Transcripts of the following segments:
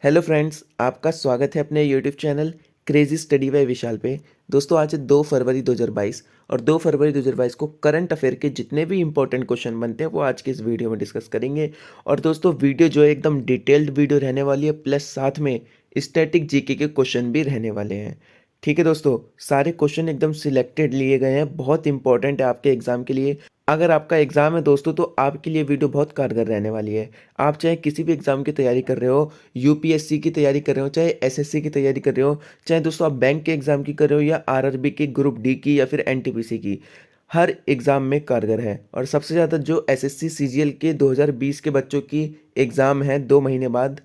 Hello friends, आपका स्वागत है अपने YouTube channel crazy study by Vishal पे। दोस्तों, आज है 2 फरवरी 2022 और 2 फरवरी 2022 को करंट अफेयर के जितने भी इंपॉर्टेंट क्वेश्चन बनते हैं वो आज के इस वीडियो में डिस्कस करेंगे। और दोस्तों, वीडियो जो है एकदम डिटेल्ड वीडियो रहने वाली है, प्लस साथ में स्टैटिक जीके के क्वेश्चन भी रहने वाले हैं। ठीक है दोस्तों, सारे क्वेश्चन एकदम सिलेक्टेड लिए गए हैं, बहुत इंपॉर्टेंट है आपके एग्जाम के लिए। अगर आपका एग्जाम है दोस्तों तो आपके लिए वीडियो बहुत कारगर रहने वाली है। आप चाहे किसी भी एग्जाम की तैयारी कर रहे हो, यूपीएससी की तैयारी कर रहे हो, चाहे एसएससी की तैयारी कर रहे हो, चाहे दोस्तों आप बैंक के एग्जाम की कर रहे हो या आरआरबी की, ग्रुप डी की या फिर एनटीपीसी की, हर एग्जाम में कारगर है। और सबसे ज़्यादा जो एसएससी सीजीएल के 2020 के बच्चों की एग्जाम है 2 महीने बाद,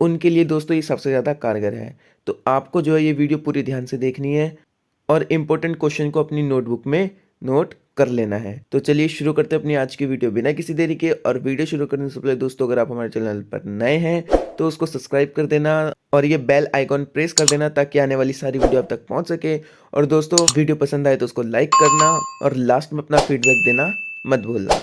उनके लिए दोस्तों ये सबसे ज़्यादा कारगर है। तो आपको जो है ये वीडियो पूरी ध्यान से देखनी है और इम्पोर्टेंट क्वेश्चन को अपनी नोटबुक में नोट कर लेना है। तो चलिए शुरू करते हैं अपनी आज की वीडियो बिना किसी देरी के। और वीडियो शुरू करने से पहले दोस्तों, अगर आप हमारे चैनल पर नए हैं तो उसको सब्सक्राइब कर देना और ये बेल आइकॉन प्रेस कर देना ताकि आने वाली सारी वीडियो आप तक पहुंच सके। और दोस्तों, वीडियो पसंद आए तो उसको लाइक करना और लास्ट में अपना फीडबैक देना मत भूलना।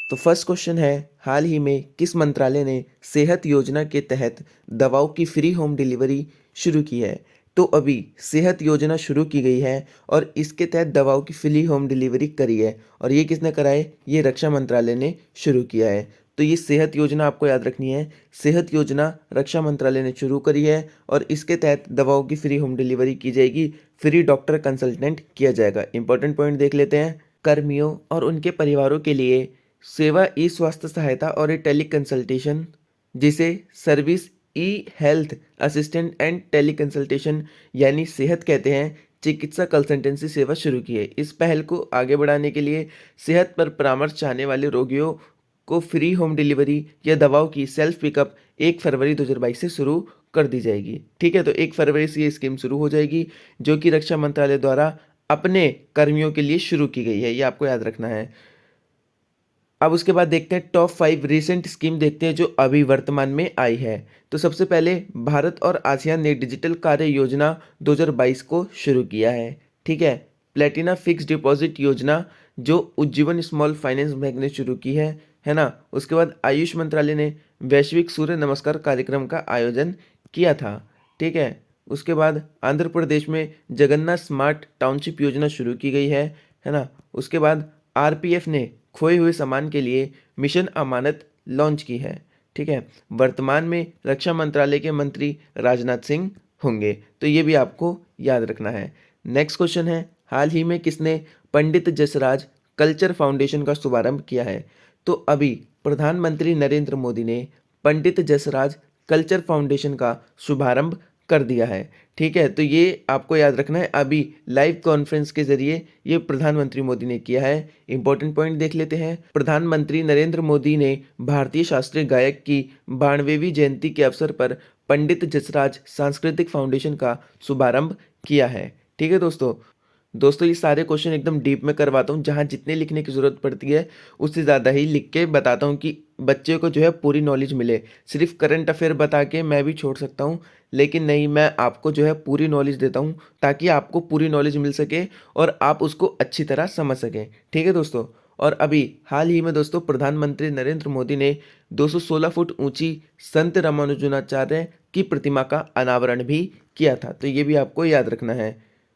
तो फर्स्ट क्वेश्चन है, हाल ही में किस मंत्रालय ने सेहत योजना के तहत दवाओं की फ्री होम डिलीवरी शुरू की है? तो अभी सेहत योजना शुरू की गई है और इसके तहत दवाओं की फ्री होम डिलीवरी करी है। और ये किसने करा है? ये रक्षा मंत्रालय ने शुरू किया है। तो ये सेहत योजना आपको याद रखनी है। सेहत योजना रक्षा मंत्रालय ने शुरू करी है और इसके तहत दवाओं की फ्री होम डिलीवरी की जाएगी, फ्री डॉक्टर कंसल्टेंट किया जाएगा। इंपॉर्टेंट पॉइंट देख लेते हैं। कर्मियों और उनके परिवारों के लिए सेवा ई स्वास्थ्य सहायता और ई टेली कंसल्टेशन, जिसे service E health assistant and tele consultation यानी सेहत कहते हैं, चिकित्सा कंसल्टेंसी सेवा शुरू की है। इस पहल को आगे बढ़ाने के लिए सेहत पर परामर्श चाहने वाले रोगियों को फ्री होम डिलीवरी या दवाओं की सेल्फ पिकअप 1 फरवरी 2022 से शुरू कर दी जाएगी। ठीक है, तो 1 फरवरी से ये स्कीम शुरू हो जाएगी, जो कि रक्षा मंत्रालय द्वारा अपने कर्मियों के लिए शुरू की गई है। ये आपको याद रखना है। अब उसके बाद देखते हैं टॉप 5 रिसेंट स्कीम, देखते हैं जो अभी वर्तमान में आई है। तो सबसे पहले भारत और आसियान ने डिजिटल कार्य योजना 2022 को शुरू किया है। ठीक है, प्लेटिना फिक्स डिपॉजिट योजना जो उज्जीवन स्मॉल फाइनेंस बैंक ने शुरू की है ना। उसके बाद आयुष मंत्रालय ने वैश्विक सूर्य नमस्कार कार्यक्रम का आयोजन किया था। ठीक है, उसके बाद आंध्र प्रदेश में जगन्नाथ स्मार्ट टाउनशिप योजना शुरू की गई है ना। उसके बाद आरपीएफ ने खोए हुए सामान के लिए मिशन अमानत लॉन्च की है। ठीक है, वर्तमान में रक्षा मंत्रालय के मंत्री राजनाथ सिंह होंगे, तो ये भी आपको याद रखना है। नेक्स्ट क्वेश्चन है, हाल ही में किसने पंडित जसराज कल्चर फाउंडेशन का शुभारंभ किया है? तो अभी प्रधानमंत्री नरेंद्र मोदी ने पंडित जसराज कल्चर फाउंडेशन का शुभारंभ कर दिया है। ठीक है, तो ये आपको याद रखना है, अभी लाइव कॉन्फ्रेंस के जरिए ये प्रधानमंत्री मोदी ने किया है। इंपॉर्टेंट पॉइंट देख लेते हैं। प्रधानमंत्री नरेंद्र मोदी ने भारतीय शास्त्रीय गायक की 92वीं जयंती के अवसर पर पंडित जसराज सांस्कृतिक फाउंडेशन का शुभारंभ किया है। ठीक है दोस्तों, ये सारे क्वेश्चन एकदम डीप में करवाता हूँ, जहाँ जितने लिखने की ज़रूरत पड़ती है उससे ज़्यादा ही लिख के बताता हूँ कि बच्चे को जो है पूरी नॉलेज मिले। सिर्फ करंट अफेयर बता के मैं भी छोड़ सकता हूँ, लेकिन नहीं, मैं आपको जो है पूरी नॉलेज देता हूँ ताकि आपको पूरी नॉलेज मिल सके और आप उसको अच्छी तरह समझ सकें। ठीक है दोस्तों, और अभी हाल ही में दोस्तों प्रधानमंत्री नरेंद्र मोदी ने 216 फुट ऊंची संत रामानुजनाचार्य की प्रतिमा का अनावरण भी किया था, तो ये भी आपको याद रखना है।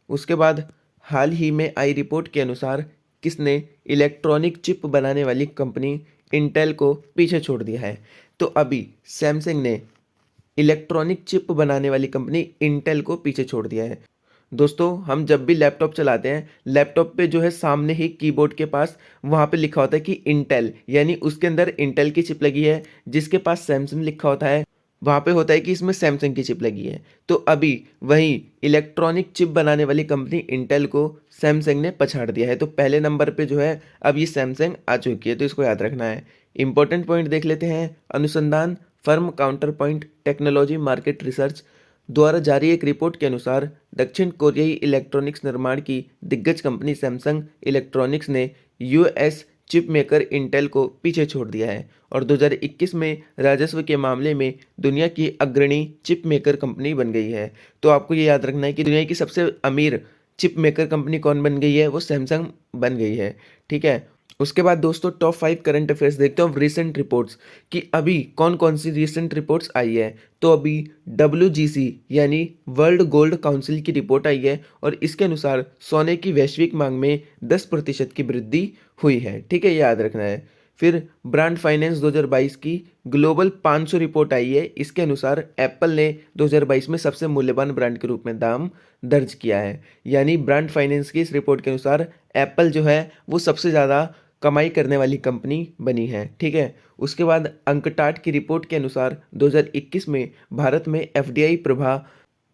उसके बाद हाल ही में आई रिपोर्ट के अनुसार किसने इलेक्ट्रॉनिक चिप बनाने वाली कंपनी इंटेल को पीछे छोड़ दिया है? तो अभी सैमसंग ने इलेक्ट्रॉनिक चिप बनाने वाली कंपनी इंटेल को पीछे छोड़ दिया है। दोस्तों, हम जब भी लैपटॉप चलाते हैं, लैपटॉप पे जो है सामने ही कीबोर्ड के पास वहाँ पे लिखा होता है कि इंटेल, यानी उसके अंदर इंटेल की चिप लगी है। जिसके पास सैमसंग लिखा होता है वहाँ पे होता है कि इसमें सैमसंग की चिप लगी है। तो अभी वही इलेक्ट्रॉनिक चिप बनाने वाली कंपनी इंटेल को सैमसंग ने पछाड़ दिया है। तो पहले नंबर पे जो है अब ये सैमसंग आ चुकी है, तो इसको याद रखना है। इंपॉर्टेंट पॉइंट देख लेते हैं। अनुसंधान firm counter point technology market research द्वारा जारी एक रिपोर्ट के अनुसार दक्षिण कोरियाई इलेक्ट्रॉनिक्स निर्माण की दिग्गज कंपनी सैमसंग इलेक्ट्रॉनिक्स ने यूएस चिप मेकर इंटेल को पीछे छोड़ दिया है और 2021 में राजस्व के मामले में दुनिया की अग्रणी चिप मेकर कंपनी बन गई है। तो आपको ये याद रखना है कि दुनिया की सबसे अमीर चिप मेकर कंपनी कौन बन गई है? वो सैमसंग बन गई है। ठीक है, उसके बाद दोस्तों टॉप 5 करंट अफेयर्स देखते हैं रीसेंट रिपोर्ट्स कि अभी कौन कौन सी रीसेंट रिपोर्ट्स आई है। तो अभी WGC यानी वर्ल्ड गोल्ड काउंसिल की रिपोर्ट आई है और इसके अनुसार सोने की वैश्विक मांग में 10% की वृद्धि हुई है। ठीक है, याद रखना है। फिर ब्रांड फाइनेंस 2022 की ग्लोबल 500 रिपोर्ट आई है। इसके अनुसार एप्पल ने 2022 में सबसे मूल्यवान ब्रांड के रूप में दाम दर्ज किया है। यानी ब्रांड फाइनेंस की इस रिपोर्ट के अनुसार एप्पल जो है वो सबसे ज़्यादा कमाई करने वाली कंपनी बनी है। ठीक है, उसके बाद अंकटाट की रिपोर्ट के अनुसार 2021 में भारत में FDI प्रभाव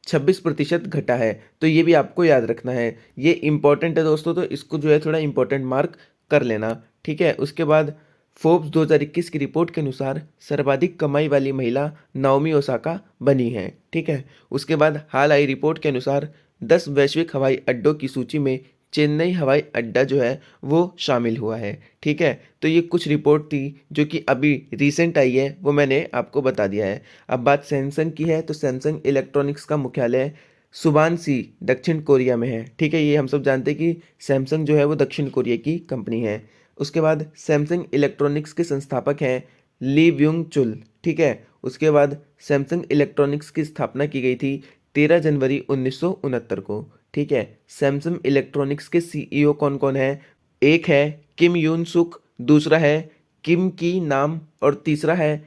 26% घटा है। तो ये भी आपको याद रखना है, ये इंपॉर्टेंट है दोस्तों, तो इसको जो है थोड़ा इंपॉर्टेंट मार्क कर लेना। ठीक है, उसके बाद फोर्ब्स 2021 की रिपोर्ट के अनुसार सर्वाधिक कमाई वाली महिला नाओमी ओसाका बनी है। ठीक है, उसके बाद हाल आई रिपोर्ट के अनुसार 10 वैश्विक हवाई अड्डों की सूची में चेन्नई हवाई अड्डा जो है वो शामिल हुआ है। ठीक है, तो ये कुछ रिपोर्ट थी जो कि अभी रिसेंट आई है, वो मैंने आपको बता दिया है। अब बात सैमसंग की है, तो सैमसंग इलेक्ट्रॉनिक्स का मुख्यालय सुबानसी दक्षिण कोरिया में है। ठीक है, ये हम सब जानते हैं कि सैमसंग जो है वो दक्षिण कोरिया की कंपनी है। उसके बाद सैमसंग इलेक्ट्रॉनिक्स के संस्थापक हैं ली व्यूंग चुल। ठीक है, उसके बाद सैमसंग इलेक्ट्रॉनिक्स की स्थापना की गई थी 13 जनवरी 1969 को। ठीक है, सैमसंग इलेक्ट्रॉनिक्स के CEO कौन कौन है? एक है किम यून सुक, दूसरा है किम की नाम और तीसरा है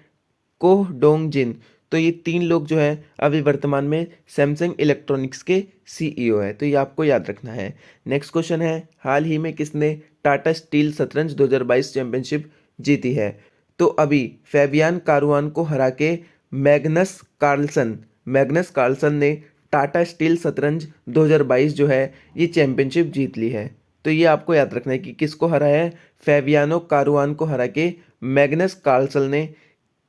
कोह डोंग जिन। तो ये 3 लोग जो है अभी वर्तमान में सैमसंग इलेक्ट्रॉनिक्स के CEO है। तो ये आपको याद रखना है। नेक्स्ट क्वेश्चन है, हाल ही में किसने टाटा स्टील शतरंज 2022 चैंपियनशिप जीती है? तो अभी फैबियान कारुआन को हरा के मैग्नस कार्लसन ने टाटा स्टील शतरंज 2022 जो है ये चैंपियनशिप जीत ली है। तो ये आपको याद रखना है कि किसको हरा है? फैबियानो कारुआन को हरा के मैग्नस कार्लसन ने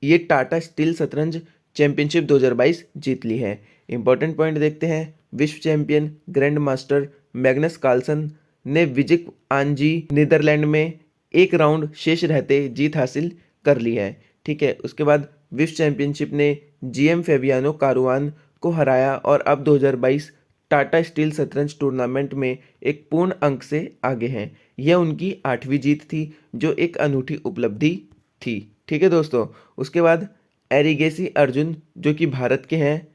ये टाटा स्टील शतरंज चैंपियनशिप 2022 जीत ली है। इंपॉर्टेंट पॉइंट देखते हैं, विश्व champion grand master Magnus Carlsen ने विजिक आंजी नीदरलैंड में एक राउंड शेष रहते जीत हासिल कर ली है। ठीक है, उसके बाद विश्व चैंपियनशिप ने GM फैबियानो कारुआन को हराया और अब 2022 टाटा स्टील शतरंज टूर्नामेंट में एक पूर्ण अंक से आगे हैं। यह उनकी 8वीं जीत थी जो एक अनूठी उपलब्धि थी। ठीक है दोस्तों, उसके बाद एरिगेसी अर्जुन जो कि भारत के हैं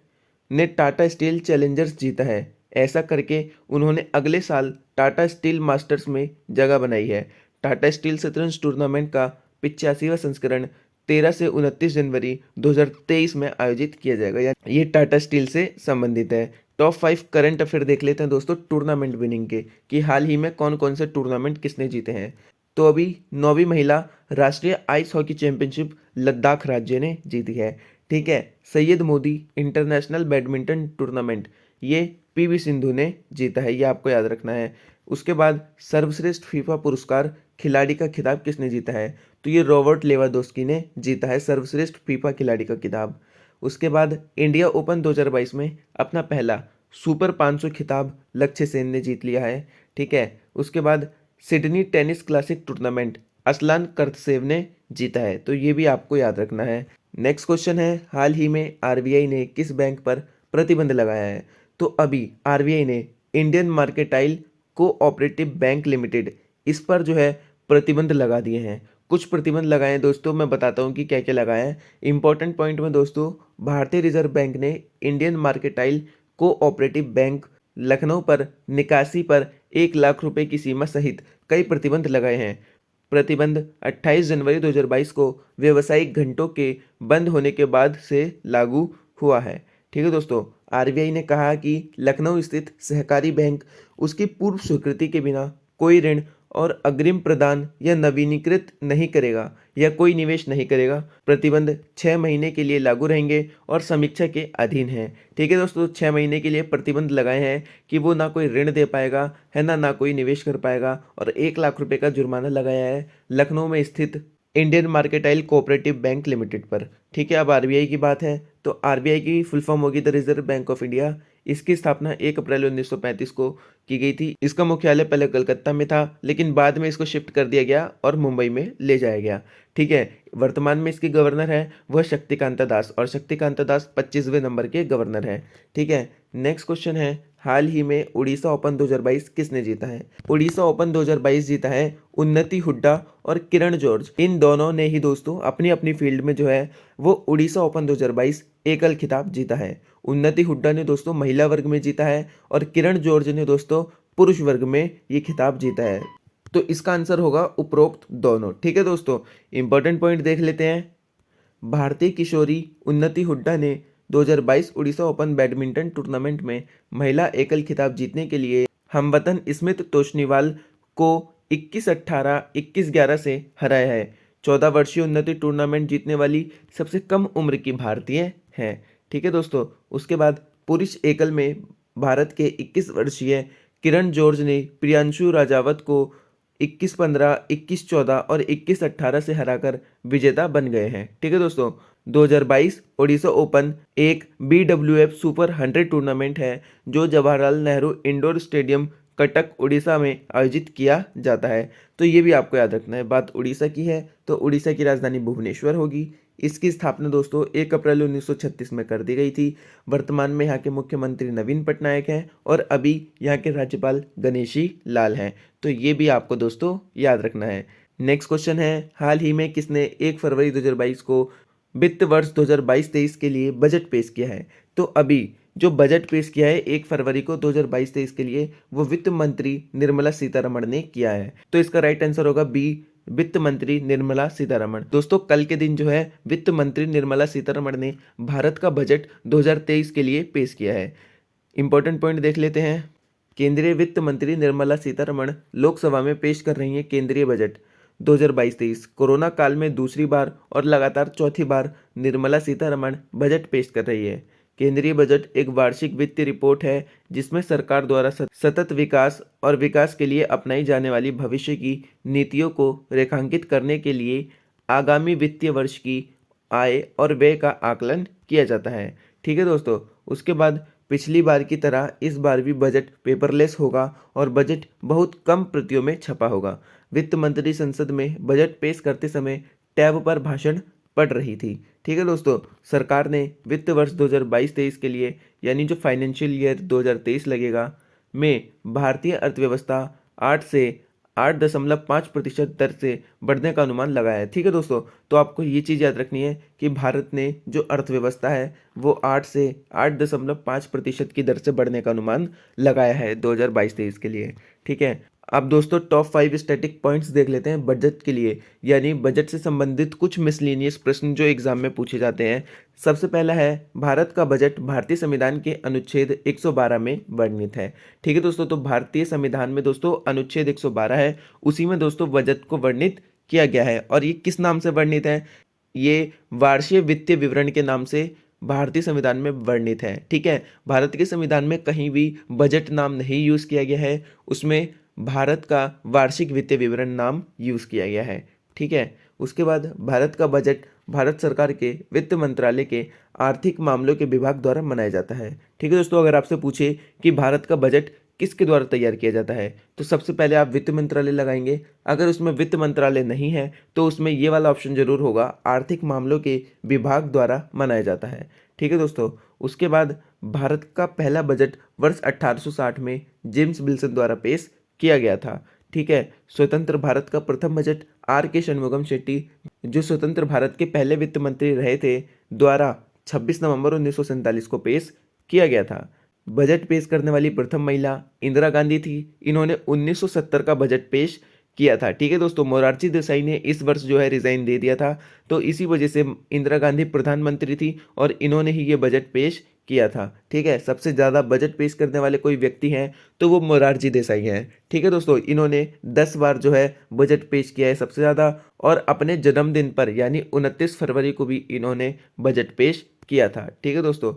ने टाटा स्टील चैलेंजर्स जीता है। ऐसा करके उन्होंने अगले साल टाटा स्टील मास्टर्स में जगह बनाई है। टाटा स्टील शतरंज टूर्नामेंट का 85वां संस्करण 13 से 29 जनवरी 2023 में आयोजित किया जाएगा। यानी ये टाटा स्टील से संबंधित है। टॉप 5 करंट अफेयर देख लेते हैं दोस्तों टूर्नामेंट विनिंग के, कि हाल ही में कौन कौन से टूर्नामेंट किसने जीते हैं। तो अभी 9वीं महिला राष्ट्रीय आइस हॉकी चैंपियनशिप लद्दाख राज्य ने जीती है। ठीक है, Syed Modi international badminton tournament ये PV सिंधु ने जीता है, ये आपको याद रखना है। उसके बाद सर्वश्रेष्ठ फीफा पुरस्कार खिलाड़ी का खिताब किसने जीता है? तो ये रॉबर्ट लेवांडोस्की ने जीता है सर्वश्रेष्ठ फीफा खिलाड़ी का खिताब। उसके बाद इंडिया ओपन 2022 में अपना पहला सुपर 500 खिताब लक्ष्य सेन ने जीत लिया है। ठीक है, उसके बाद Sydney tennis classic tournament Aslan Karatsev ने जीता है। तो ये भी आपको याद रखना है। नेक्स्ट क्वेश्चन है, हाल ही में RBI ने किस बैंक पर प्रतिबंध लगाया है? तो अभी RBI ने Indian mercantile cooperative bank limited इस पर जो है प्रतिबंध लगा दिए हैं। कुछ प्रतिबंध लगाए हैं दोस्तों, मैं बताता हूँ कि क्या क्या लगाए हैं। इंपॉर्टेंट पॉइंट में दोस्तों, भारतीय रिजर्व बैंक ने Indian mercantile cooperative bank Lucknow पर निकासी पर 1 लाख रुपए की सीमा सहित कई प्रतिबंध लगाए हैं। प्रतिबंध 28 जनवरी 2022 को व्यावसायिक घंटों के बंद होने के बाद से लागू हुआ है। ठीक है दोस्तों, RBI ने कहा कि लखनऊ स्थित सहकारी बैंक उसकी पूर्व स्वीकृति के बिना कोई ऋण और अग्रिम प्रदान या नवीनीकृत नहीं करेगा या कोई निवेश नहीं करेगा। प्रतिबंध 6 महीने के लिए लागू रहेंगे और समीक्षा के अधीन हैं। ठीक है दोस्तों, 6 महीने के लिए प्रतिबंध लगाए हैं कि वो ना कोई ऋण दे पाएगा है ना कोई निवेश कर पाएगा, और 1 लाख रुपए का जुर्माना लगाया है लखनऊ में स्थित Indian mercantile cooperative bank limited पर। ठीक है, अब RBI की बात है, तो RBI की फुल फॉर्म होगी the reserve bank of India. इसकी स्थापना 1 अप्रैल 1935 को की गई थी। इसका मुख्यालय पहले कलकत्ता में था, लेकिन बाद में इसको शिफ्ट कर दिया गया और मुंबई में ले जाया गया। ठीक है। वर्तमान में इसके गवर्नर है वह शक्तिकांता दास, और शक्तिकांता दास 25वें नंबर के गवर्नर हैं। ठीक है। नेक्स्ट क्वेश्चन है, हाल ही में उड़ीसा ओपन 2022 किसने जीता है? उड़ीसा ओपन 2022 जीता है उन्नति हुड्डा और किरण जॉर्ज। इन दोनों ने ही दोस्तों अपनी अपनी फील्ड में जो है वो उड़ीसा ओपन 2022 एकल खिताब जीता है। उन्नति हुड्डा ने दोस्तों महिला वर्ग में जीता है और किरण जॉर्ज ने दोस्तों पुरुष वर्ग में ये खिताब जीता है। तो इसका आंसर होगा उपरोक्त दोनों। ठीक है दोस्तों, इंपॉर्टेंट पॉइंट देख लेते हैं। भारतीय किशोरी उन्नति हुड्डा ने 2022 उड़ीसा ओपन बैडमिंटन टूर्नामेंट में महिला एकल खिताब जीतने के लिए हमवतन स्मित तोष्णीवाल को 21-18, 21-11 से हराया है। 14 वर्षीय उन्नति टूर्नामेंट जीतने वाली सबसे कम उम्र की भारतीय है। ठीक है दोस्तों, उसके बाद पुरुष एकल में भारत के 21 वर्षीय किरण जॉर्ज ने प्रियांशु राजावत को 21-15, 21-14 और 21-18 से हराकर विजेता बन गए हैं। ठीक है दोस्तों, 2022 ओडिशा ओपन एक BWF सुपर 100 टूर्नामेंट है जो जवाहरलाल नेहरू इंडोर स्टेडियम कटक उड़ीसा में आयोजित किया जाता है। तो ये भी आपको याद रखना है। बात उड़ीसा की है तो उड़ीसा की राजधानी भुवनेश्वर होगी। इसकी स्थापना दोस्तों 1 अप्रैल 1936 में कर दी गई थी। वर्तमान में यहाँ के मुख्यमंत्री नवीन पटनायक हैं और अभी यहाँ के राज्यपाल गणेशी लाल हैं। तो ये भी आपको दोस्तों याद रखना है। नेक्स्ट क्वेश्चन है, हाल ही में किसने 1 फरवरी 2022 को वित्त वर्ष 2022-23 के लिए बजट पेश किया है? तो अभी जो बजट पेश किया है 1 फरवरी को 2022-23 के लिए वो वित्त मंत्री निर्मला सीतारमण ने किया है। तो इसका राइट आंसर होगा बी, वित्त मंत्री निर्मला सीतारमण। दोस्तों कल के दिन जो है वित्त मंत्री निर्मला सीतारमण ने भारत का बजट 2023 के लिए पेश किया है। इंपॉर्टेंट पॉइंट देख लेते हैं। केंद्रीय वित्त मंत्री निर्मला सीतारमण लोकसभा में पेश कर रही हैं केंद्रीय बजट 2022-23। कोरोना काल में दूसरी बार और लगातार चौथी बार निर्मला सीतारमण बजट पेश कर रही है। केंद्रीय बजट एक वार्षिक वित्तीय रिपोर्ट है जिसमें सरकार द्वारा सतत विकास और विकास के लिए अपनाई जाने वाली भविष्य की नीतियों को रेखांकित करने के लिए आगामी वित्तीय वर्ष की आय और व्यय का आकलन किया जाता है। ठीक है दोस्तों, उसके बाद पिछली बार की तरह इस बार भी बजट पेपरलेस होगा और बजट बहुत कम प्रतियों में छपा होगा। वित्त मंत्री संसद में बजट पेश करते समय टैब पर भाषण पढ़ रही थी। ठीक है दोस्तों, सरकार ने वित्त वर्ष 2022-23 के लिए यानी जो फाइनेंशियल ईयर 2023 लगेगा में भारतीय अर्थव्यवस्था 8 से 8.5% दर से बढ़ने का अनुमान लगाया है। ठीक है दोस्तों, तो आपको ये चीज़ याद रखनी है कि भारत ने जो अर्थव्यवस्था है वो 8 से 8.5% की दर से बढ़ने का अनुमान लगाया है 2022-23 के लिए। ठीक है, अब दोस्तों टॉप 5 स्टैटिक पॉइंट्स देख लेते हैं बजट के लिए, यानी बजट से संबंधित कुछ मिसलेनियस प्रश्न जो एग्जाम में पूछे जाते हैं। सबसे पहला है, भारत का बजट भारतीय संविधान के अनुच्छेद 112 में वर्णित है। ठीक है दोस्तों, तो भारतीय संविधान में दोस्तों अनुच्छेद 112 है, उसी में दोस्तों बजट को वर्णित किया गया है। और ये किस नाम से वर्णित है? ये वार्षिक वित्तीय विवरण के नाम से भारतीय संविधान में वर्णित है। ठीक है, भारत के संविधान में कहीं भी बजट नाम नहीं यूज किया गया है, उसमें भारत का वार्षिक वित्तीय विवरण नाम यूज किया गया है। ठीक है, उसके बाद भारत का बजट भारत सरकार के वित्त मंत्रालय के आर्थिक मामलों के विभाग द्वारा बनाया जाता है। ठीक है दोस्तों, अगर आपसे पूछे कि भारत का बजट किसके द्वारा तैयार किया जाता है तो सबसे पहले आप वित्त मंत्रालय लगाएंगे। अगर उसमें वित्त मंत्रालय नहीं है तो उसमें ये वाला ऑप्शन जरूर होगा, आर्थिक मामलों के विभाग द्वारा बनाया जाता है। ठीक है दोस्तों, उसके बाद भारत का पहला बजट वर्ष 1860 में जेम्स विल्सन द्वारा पेश किया गया था। ठीक है, स्वतंत्र भारत का प्रथम बजट R.K. षणमुगम शेट्टी जो स्वतंत्र भारत के पहले वित्त मंत्री रहे थे द्वारा 26 नवंबर 1947 को पेश किया गया था। बजट पेश करने वाली प्रथम महिला इंदिरा गांधी थी। इन्होंने 1970 का बजट पेश किया था। ठीक है दोस्तों, मोरारजी देसाई ने इस वर्ष जो है रिजाइन दे दिया था, तो इसी वजह से इंदिरा गांधी प्रधानमंत्री थी और इन्होंने ही ये बजट पेश किया था। ठीक है, सबसे ज़्यादा बजट पेश करने वाले कोई व्यक्ति हैं तो वो मोरारजी देसाई हैं। ठीक है दोस्तों, इन्होंने 10 बार जो है बजट पेश किया है सबसे ज़्यादा, और अपने जन्मदिन पर यानी 29 फरवरी को भी इन्होंने बजट पेश किया था। ठीक है दोस्तों,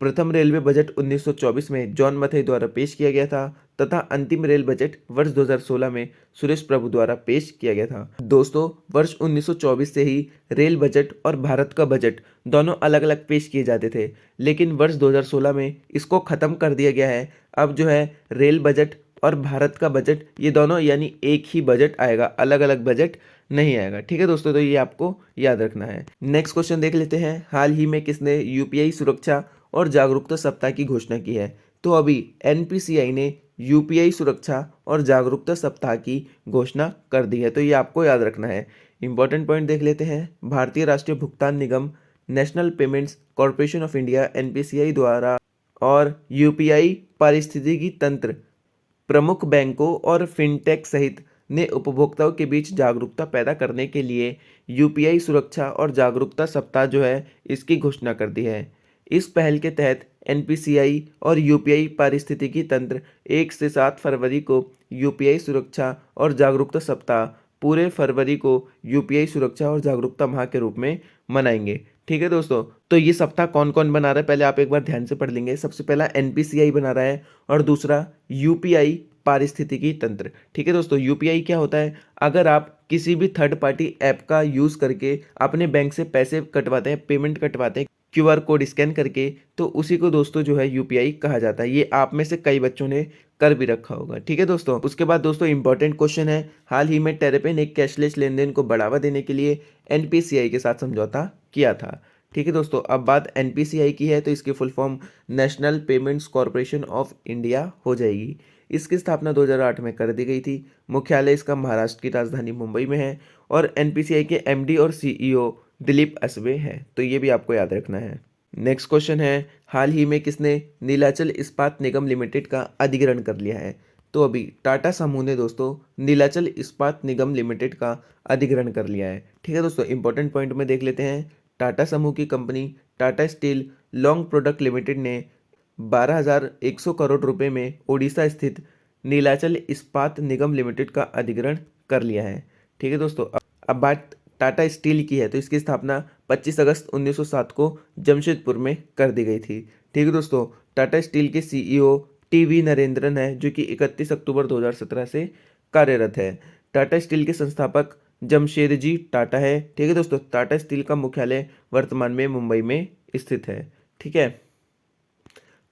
प्रथम रेलवे बजट 1924 में जॉन मथई द्वारा पेश किया गया था तथा अंतिम रेल बजट वर्ष 2016 में सुरेश प्रभु द्वारा पेश किया गया था। दोस्तों, वर्ष 1924 से ही रेल बजट और भारत का बजट दोनों अलग अलग पेश किए जाते थे, लेकिन वर्ष 2016 में इसको ख़त्म कर दिया गया है। अब जो है रेल बजट और भारत का बजट, ये दोनों यानी एक ही बजट आएगा, अलग अलग बजट नहीं आएगा। ठीक है दोस्तों, तो ये आपको याद रखना है। नेक्स्ट क्वेश्चन देख लेते हैं, हाल ही में किसने यूपीआई सुरक्षा और जागरूकता सप्ताह की घोषणा की है? तो अभी एनपीसीआई ने यूपीआई सुरक्षा और जागरूकता सप्ताह की घोषणा कर दी है, तो ये आपको याद रखना है। इंपॉर्टेंट पॉइंट देख लेते हैं, भारतीय राष्ट्रीय भुगतान निगम, national payments corporation of India NPCI द्वारा और यूपीआई पारिस्थितिकी तंत्र प्रमुख बैंकों और फिनटेक सहित ने उपभोक्ताओं के बीच जागरूकता पैदा करने के लिए यूपीआई सुरक्षा और जागरूकता सप्ताह जो है इसकी घोषणा कर दी है। इस पहल के तहत एनपीसीआई और यूपीआई पारिस्थितिकी तंत्र 1 से 7 फरवरी को यूपीआई सुरक्षा और जागरूकता सप्ताह, पूरे फरवरी को यूपीआई सुरक्षा और जागरूकता माह के रूप में मनाएंगे। ठीक है दोस्तों, तो ये सप्ताह कौन कौन बना रहा है पहले आप एक बार ध्यान से पढ़ लेंगे। सबसे पहला एनपीसीआई बना रहा है और दूसरा यूपीआई पारिस्थितिकी तंत्र। ठीक है दोस्तों, यूपीआई क्या होता है? अगर आप किसी भी थर्ड पार्टी ऐप का यूज़ करके अपने बैंक से पैसे कटवाते हैं, पेमेंट कटवाते हैं क्यूआर कोड स्कैन करके, तो उसी को दोस्तों जो है यूपीआई कहा जाता है। ये आप में से कई बच्चों ने कर भी रखा होगा। ठीक है दोस्तों, उसके बाद दोस्तों इंपॉर्टेंट क्वेश्चन है, हाल ही में टेरेपे ने कैशलेस लेन देन को बढ़ावा देने के लिए एनपीसीआई के साथ समझौता किया था। ठीक है दोस्तों, अब बात एनपीसीआई की है तो इसकी full form national payments corporation of India हो जाएगी। इसकी स्थापना 2008 में कर दी गई थी। मुख्यालय इसका महाराष्ट्र की राजधानी मुंबई में है और एनपीसीआई के एमडी और सीईओ दिलीप असबे हैं, तो ये भी आपको याद रखना है। नेक्स्ट क्वेश्चन है, हाल ही में किसने नीलाचल इस्पात निगम लिमिटेड का अधिग्रहण कर लिया है? तो अभी टाटा समूह ने दोस्तों नीलाचल इस्पात निगम लिमिटेड का अधिग्रहण कर लिया है। ठीक है दोस्तों, इंपॉर्टेंट पॉइंट में देख लेते हैं, टाटा समूह की company Tata steel long product limited ने 12,100 करोड़ रुपए में ओडिशा स्थित नीलाचल इस्पात निगम लिमिटेड का अधिग्रहण कर लिया है। ठीक है दोस्तों, अब बात टाटा स्टील की है तो इसकी स्थापना 25 अगस्त 1907 को जमशेदपुर में कर दी गई थी। ठीक है दोस्तों, टाटा स्टील के सीईओ टीवी नरेंद्रन है जो कि 31 अक्टूबर 2017 से कार्यरत है। टाटा स्टील के संस्थापक जमशेदजी टाटा है। ठीक है दोस्तों, टाटा स्टील का मुख्यालय वर्तमान में मुंबई में स्थित है। ठीक है,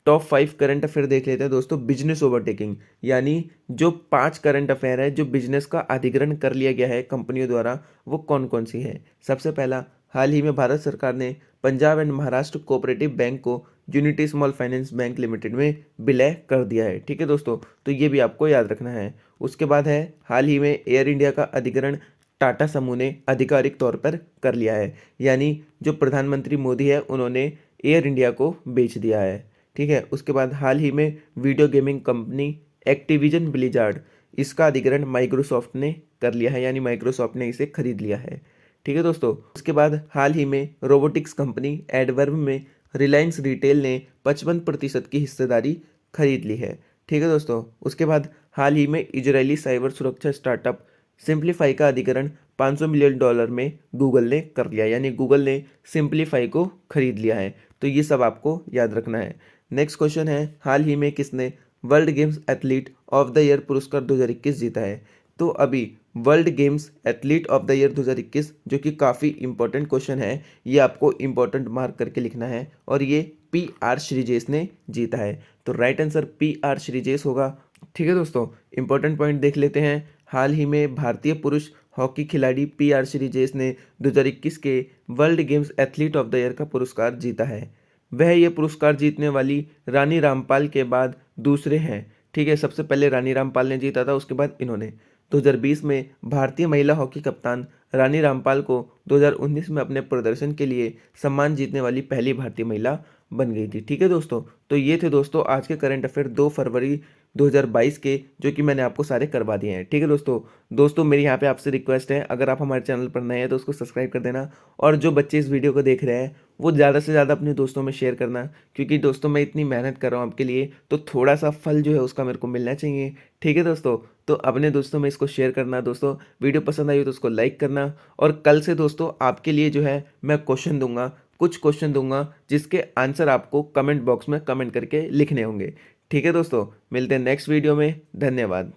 टॉप 5 करंट अफेयर देख लेते हैं दोस्तों। बिजनेस ओवरटेकिंग, यानी जो 5 करंट अफेयर है जो बिजनेस का अधिग्रहण कर लिया गया है कंपनियों द्वारा, वो कौन कौन सी है? सबसे पहला, हाल ही में भारत सरकार ने Punjab and Maharashtra cooperative bank को unity small finance bank limited में विलय कर दिया है। ठीक है दोस्तों, तो ये भी आपको याद रखना है। उसके बाद है, हाल ही में एयर इंडिया का अधिग्रहण टाटा समूह ने आधिकारिक तौर पर कर लिया है, यानी जो प्रधानमंत्री मोदी है उन्होंने एयर इंडिया को बेच दिया है। ठीक है, उसके बाद हाल ही में video gaming company Activision blizzard, इसका अधिग्रहण माइक्रोसॉफ्ट ने कर लिया है, यानी माइक्रोसॉफ्ट ने इसे खरीद लिया है। ठीक है दोस्तों, उसके बाद हाल ही में रोबोटिक्स कंपनी एडवर्ब में रिलायंस रिटेल ने 55% की हिस्सेदारी खरीद ली है। ठीक है दोस्तों, उसके बाद हाल ही में इजरायली साइबर सुरक्षा स्टार्टअप सिंप्लीफाई का अधिग्रहण $500 मिलियन में गूगल ने कर लिया, यानी गूगल ने सिंप्लीफाई को खरीद लिया है। तो ये सब आपको याद रखना है। नेक्स्ट क्वेश्चन है, हाल ही में किसने world games athlete of the year पुरस्कार 2021 जीता है? तो अभी world games athlete of the year 2021, जो कि काफ़ी इंपॉर्टेंट क्वेश्चन है, ये आपको इंपॉर्टेंट मार्क करके लिखना है, और ये PR श्रीजेश ने जीता है। तो राइट आंसर PR श्रीजेश होगा। ठीक है दोस्तों, इंपॉर्टेंट पॉइंट देख लेते हैं, हाल ही में भारतीय पुरुष हॉकी खिलाड़ी PR श्रीजेश ने 2021 के world games athlete of the year का पुरस्कार जीता है। वह ये पुरस्कार जीतने वाली रानी रामपाल के बाद दूसरे हैं। ठीक है, सबसे पहले रानी रामपाल ने जीता था, उसके बाद इन्होंने। 2020 में भारतीय महिला हॉकी कप्तान रानी रामपाल को 2019 में अपने प्रदर्शन के लिए सम्मान जीतने वाली पहली भारतीय महिला बन गई थी। ठीक है दोस्तों, तो ये थे दोस्तों आज के करंट अफेयर 2 फरवरी 2022 के, जो कि मैंने आपको सारे करवा दिए हैं। ठीक है दोस्तों मेरी यहाँ पे आपसे रिक्वेस्ट है, अगर आप हमारे चैनल पर नए हैं तो उसको सब्सक्राइब कर देना, और जो बच्चे इस वीडियो को देख रहे हैं वो ज़्यादा से ज़्यादा अपने दोस्तों में शेयर करना, क्योंकि दोस्तों मैं इतनी मेहनत कर रहा हूँ आपके लिए, तो थोड़ा सा फल जो है उसका मेरे को मिलना चाहिए। ठीक है दोस्तों, तो अपने दोस्तों में इसको शेयर करना। दोस्तों वीडियो पसंद आई हो तो उसको लाइक करना, और कल से दोस्तों आपके लिए जो है मैं क्वेश्चन दूंगा, कुछ क्वेश्चन दूंगा जिसके आंसर आपको कमेंट बॉक्स में कमेंट करके लिखने होंगे। ठीक है दोस्तों, मिलते हैं नेक्स्ट वीडियो में। धन्यवाद।